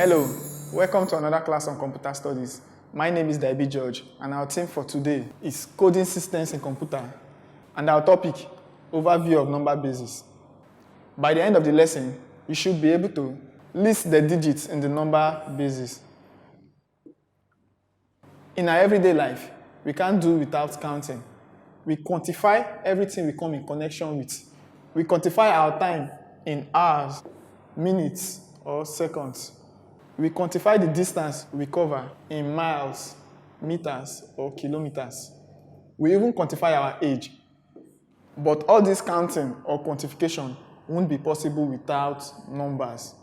Hello, welcome to another class on computer studies. My name is Daibi George, and our theme for today is coding systems in computer, and our topic, overview of number bases. By the end of the lesson, you should be able to list the digits in the number bases. In our everyday life, we can't do without counting. We quantify everything we come in connection with. We quantify our time in hours, minutes, or seconds. We quantify the distance we cover in miles, meters, or kilometers. We even quantify our age. But all this counting or quantification won't be possible without numbers.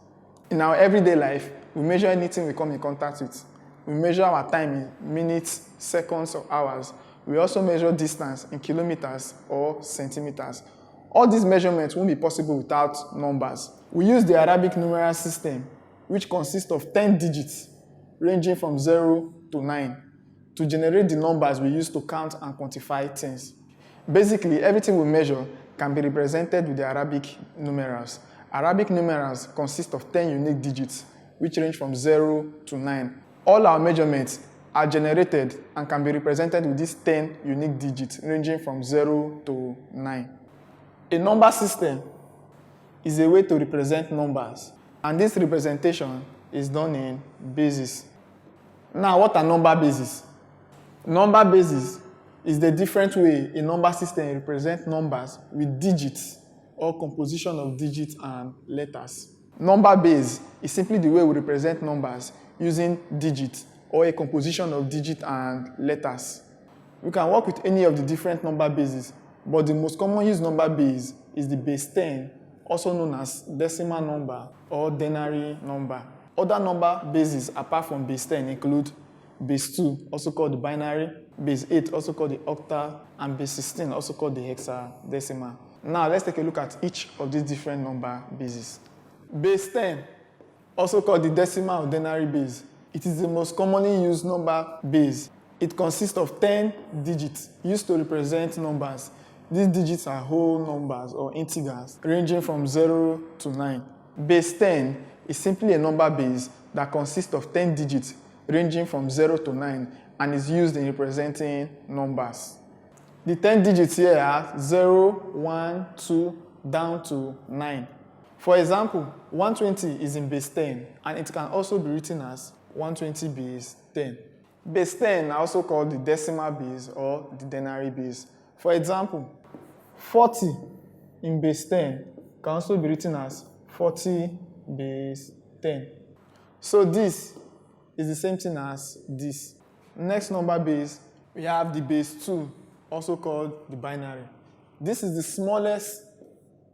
In our everyday life, we measure anything we come in contact with. We measure our time in minutes, seconds, or hours. We also measure distance in kilometers or centimeters. All these measurements won't be possible without numbers. We use the Arabic numeral system, which consists of 10 digits ranging from 0 to 9 to generate the numbers we use to count and quantify things. Basically, everything we measure can be represented with the Arabic numerals. Arabic numerals consist of 10 unique digits, which range from 0 to 9. All our measurements are generated and can be represented with these 10 unique digits ranging from 0 to 9. A number system is a way to represent numbers, and this representation is done in bases. Now, what are number bases? Number bases is the different way a number system represents numbers with digits or composition of digits and letters. Number base is simply the way we represent numbers using digits or a composition of digits and letters. We can work with any of the different number bases, but the most common used number base is the base 10, also known as decimal number or denary number. Other number bases apart from base 10 include base 2, also called the binary, base 8, also called the octal, and base 16, also called the hexadecimal. Now let's take a look at each of these different number bases. Base 10, also called the decimal or denary base. It is the most commonly used number base. It consists of 10 digits used to represent numbers. These digits are whole numbers or integers ranging from 0 to 9. Base 10 is simply a number base that consists of 10 digits ranging from 0 to 9 and is used in representing numbers. The 10 digits here are 0, 1, 2, down to 9. For example, 120 is in base 10 and it can also be written as 120 base 10. Base 10 are also called the decimal base or the denary base. For example, 40 in base 10 can also be written as 40 base 10. So this is the same thing as this. Next number base, we have the base 2, also called the binary. This is the smallest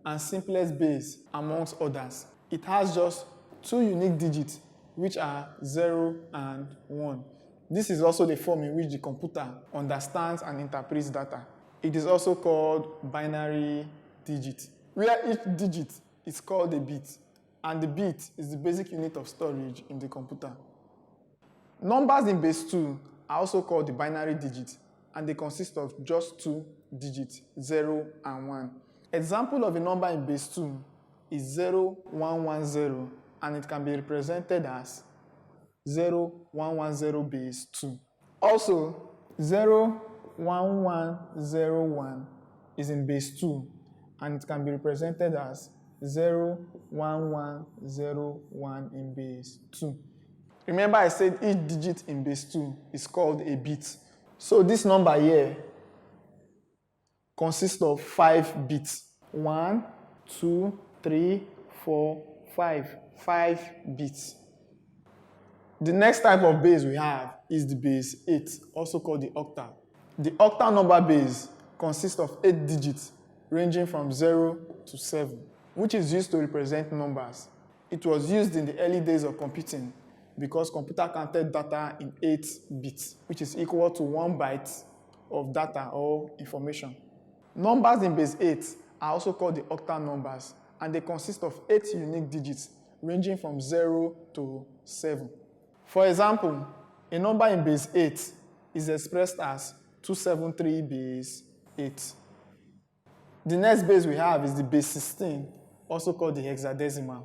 and simplest base amongst others. It has just 2 unique digits, which are 0 and 1. This is also the form in which the computer understands and interprets data. It is also called binary digit, where each digit is called a bit, and the bit is the basic unit of storage in the computer. Numbers in base 2 are also called the binary digit, and they consist of just 2 digits, 0 and 1. Example of a number in base 2 is 0110, and it can be represented as 0110 base 2. Also, 01101 is in base 2, and it can be represented as 01101 in base 2. Remember I said each digit in base 2 is called a bit. So this number here consists of 5 bits. 1, 2, 3, 4, 5. 5 bits. The next type of base we have is the base 8, also called the octal. The octal number base consists of 8 digits ranging from 0 to 7, which is used to represent numbers. It was used in the early days of computing because computer counted data in 8 bits, which is equal to 1 byte of data or information. Numbers in base 8 are also called the octal numbers, and they consist of 8 unique digits ranging from 0 to 7. For example, a number in base 8 is expressed as 273 base 8. The next base we have is the base 16, also called the hexadecimal.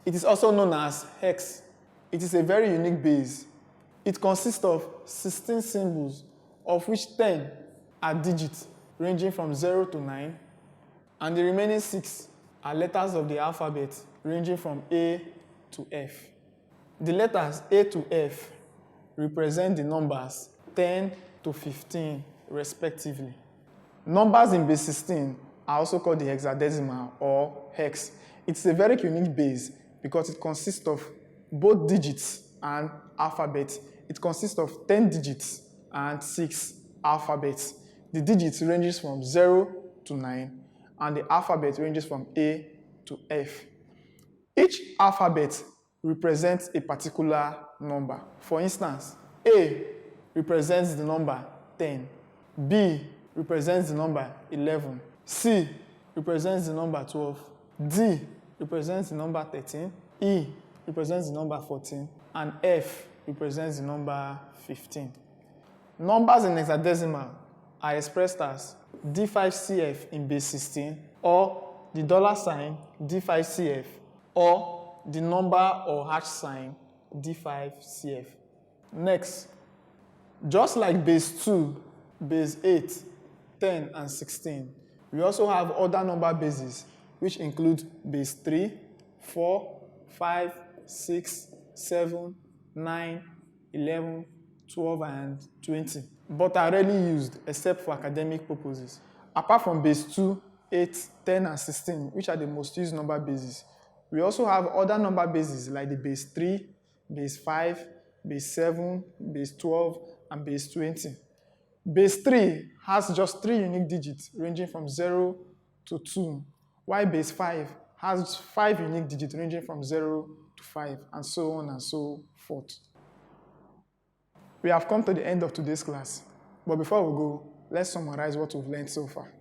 It is also known as hex. It is a very unique base. It consists of 16 symbols, of which 10 are digits ranging from 0 to 9, and the remaining 6 are letters of the alphabet ranging from A to F. The letters A to F represent the numbers 10 to 15 respectively. Numbers in base 16 are also called the hexadecimal or hex. It's a very unique base because it consists of both digits and alphabets. It consists of 10 digits and 6 alphabets. The digits ranges from 0 to 9 and the alphabet ranges from A to F. Each alphabet represents a particular number. For instance, A represents the number 10, B represents the number 11, C represents the number 12, D represents the number 13, E represents the number 14, and F represents the number 15. Numbers in hexadecimal are expressed as D5CF in base 16, or the $sign D5CF, or the number or hash sign D5CF. Next, just like base 2, base 8, 10, and 16, we also have other number bases which include base 3, 4, 5, 6, 7, 9, 11, 12, and 20, but are rarely used except for academic purposes. Apart from base 2, 8, 10, and 16, which are the most used number bases, we also have other number bases like the base 3, base 5, base 7, base 12, and base 20. Base 3 has just 3 unique digits ranging from 0 to 2, while base 5 has 5 unique digits ranging from 0 to 5, and so on and so forth. We have come to the end of today's class, but before we go, let's summarize what we've learned so far.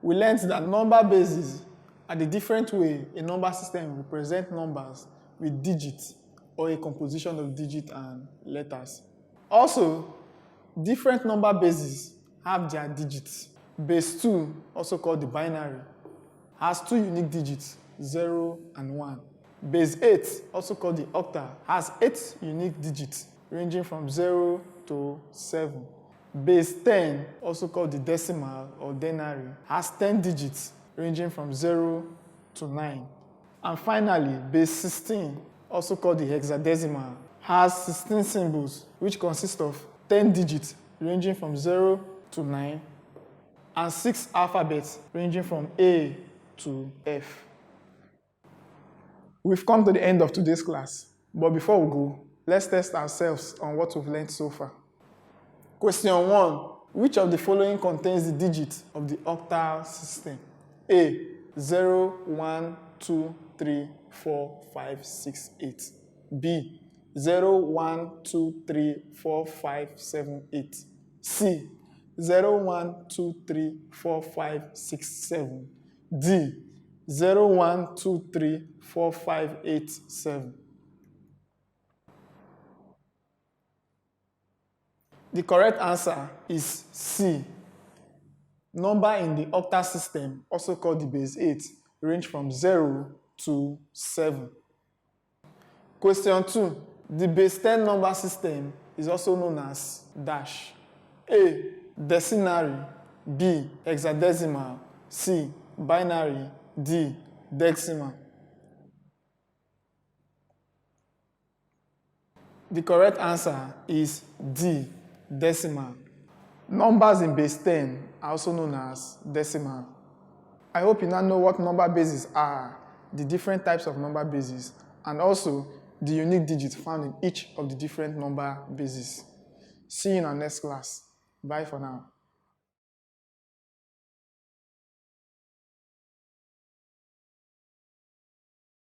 We learned that number bases are the different way a number system represents numbers with digits or a composition of digits and letters. Also, different number bases have their digits. Base 2, also called the binary, has 2 unique digits, 0 and 1. Base 8, also called the octal, has 8 unique digits ranging from 0 to 7. Base 10, also called the decimal or denary, has 10 digits ranging from 0 to 9. And finally, base 16, also called the hexadecimal, has 16 symbols which consist of 10 digits ranging from 0 to 9 and 6 alphabets ranging from A to F. We've come to the end of today's class, but before we go, let's test ourselves on what we've learned so far. Question 1. Which of the following contains the digits of the octal system? A. 0, 1, 2, 3, 4, 5, 6, 8. B. 0, 1, 2, 3, 4, 5, 7, 8. C. 0, 1, 2, 3, 4, 5, 6, 7. D. 0, 1, 2, 3, 4, 5, 8, 7. The correct answer is C. Number in the octal system, also called the base 8, range from 0 to 7. Question 2. The base 10 number system is also known as dash. A. Decinary. B. Hexadecimal. C. Binary. D. Decimal. The correct answer is D. Decimal. Numbers in base 10 are also known as decimal. I hope you now know what number bases are, the different types of number bases, and also the unique digits found in each of the different number bases. See you in our next class. Bye for now.